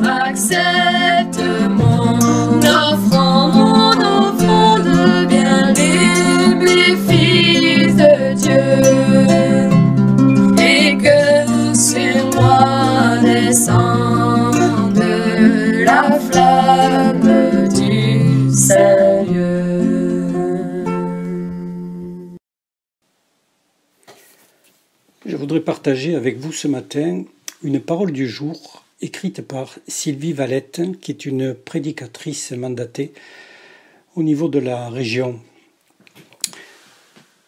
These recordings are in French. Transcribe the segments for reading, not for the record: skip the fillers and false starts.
accepte mon offrande de bien-aimé Fils de Dieu, et que sur moi descende la flamme du Seigneur. Je voudrais partager avec vous ce matin une parole du jour écrite par Sylvie Valette, qui est une prédicatrice mandatée au niveau de la région.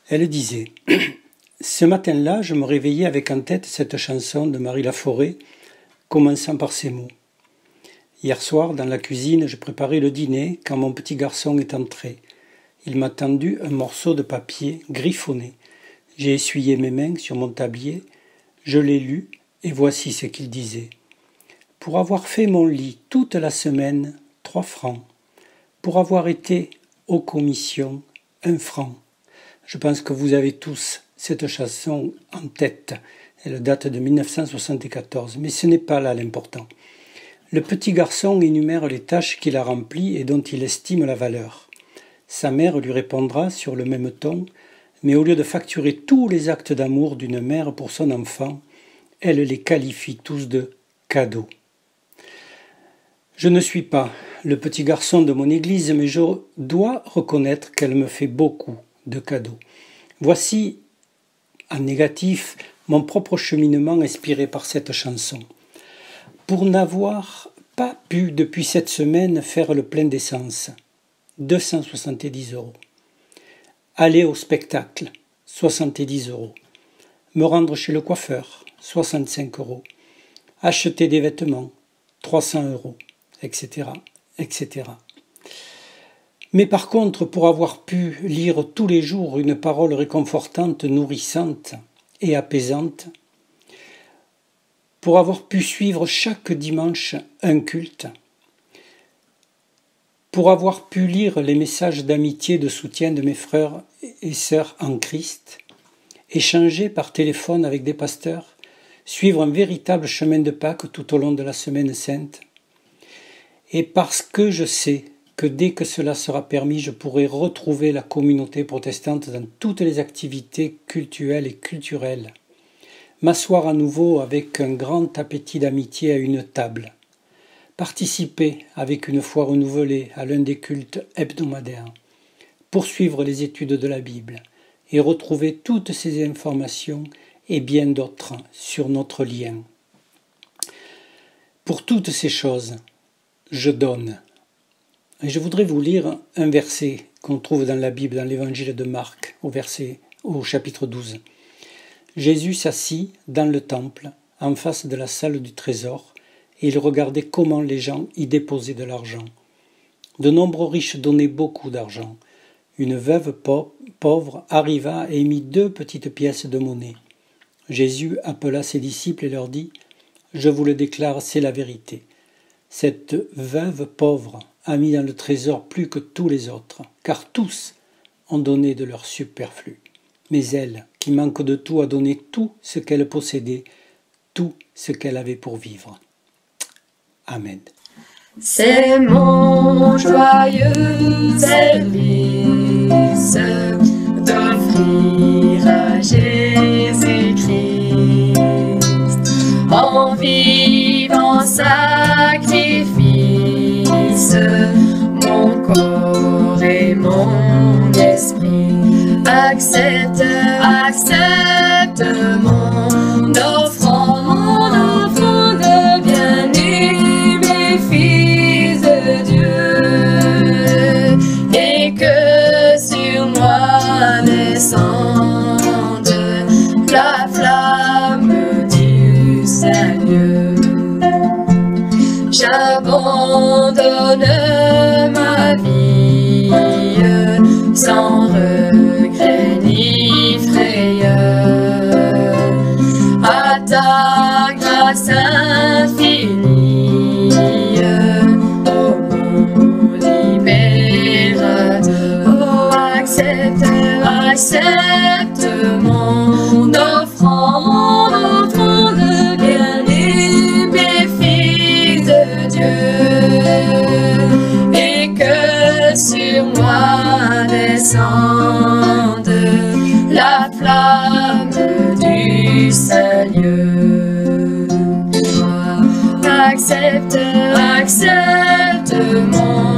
Elle disait « Ce matin-là, je me réveillais avec en tête cette chanson de Marie Laforêt, commençant par ces mots. Hier soir, dans la cuisine, je préparais le dîner quand mon petit garçon est entré. Il m'a tendu un morceau de papier griffonné. J'ai essuyé mes mains sur mon tablier, je l'ai lu, et voici ce qu'il disait. Pour avoir fait mon lit toute la semaine, 3 francs. Pour avoir été aux commissions, 1 franc. Je pense que vous avez tous cette chanson en tête. Elle date de 1974, mais ce n'est pas là l'important. Le petit garçon énumère les tâches qu'il a remplies et dont il estime la valeur. Sa mère lui répondra sur le même ton, mais au lieu de facturer tous les actes d'amour d'une mère pour son enfant, elle les qualifie tous de cadeaux. Je ne suis pas le petit garçon de mon église, mais je dois reconnaître qu'elle me fait beaucoup de cadeaux. Voici, en négatif, mon propre cheminement inspiré par cette chanson. Pour n'avoir pas pu depuis cette semaine faire le plein d'essence, 270 €. Aller au spectacle, 70 €. Me rendre chez le coiffeur, 65 €. Acheter des vêtements, 300 €, etc., etc. Mais par contre, pour avoir pu lire tous les jours une parole réconfortante, nourrissante et apaisante, pour avoir pu suivre chaque dimanche un culte, pour avoir pu lire les messages d'amitié et de soutien de mes frères et sœurs en Christ, échanger par téléphone avec des pasteurs, suivre un véritable chemin de Pâques tout au long de la Semaine Sainte, et parce que je sais que dès que cela sera permis, je pourrai retrouver la communauté protestante dans toutes les activités cultuelles et culturelles, m'asseoir à nouveau avec un grand appétit d'amitié à une table, participer avec une foi renouvelée à l'un des cultes hebdomadaires, poursuivre les études de la Bible et retrouver toutes ces informations et bien d'autres sur notre lien. Pour toutes ces choses, je donne. Et je voudrais vous lire un verset qu'on trouve dans la Bible, dans l'évangile de Marc, au chapitre 12. Jésus s'assit dans le temple, en face de la salle du trésor, et il regardait comment les gens y déposaient de l'argent. De nombreux riches donnaient beaucoup d'argent. Une veuve pauvre arriva et mit 2 petites pièces de monnaie. Jésus appela ses disciples et leur dit « Je vous le déclare, c'est la vérité. Cette veuve pauvre a mis dans le trésor plus que tous les autres, car tous ont donné de leur superflu. Mais elle, qui manque de tout, a donné tout ce qu'elle possédait, tout ce qu'elle avait pour vivre. » Amen. C'est mon joyeux service d'offrir à Jésus-Christ en vivant sacrifice mon corps et mon esprit. Accepte mon offrande de bien-aimé Fils de Dieu, et que sur moi descende la flamme du Seigneur. J'abandonne ma vie sans regret ni frayeur à ta grâce infinie, ô mon libérateur. Oh, accepte mon offrande de bien-aimé Fils descende la flamme du Seigneur. Toi, accepte mon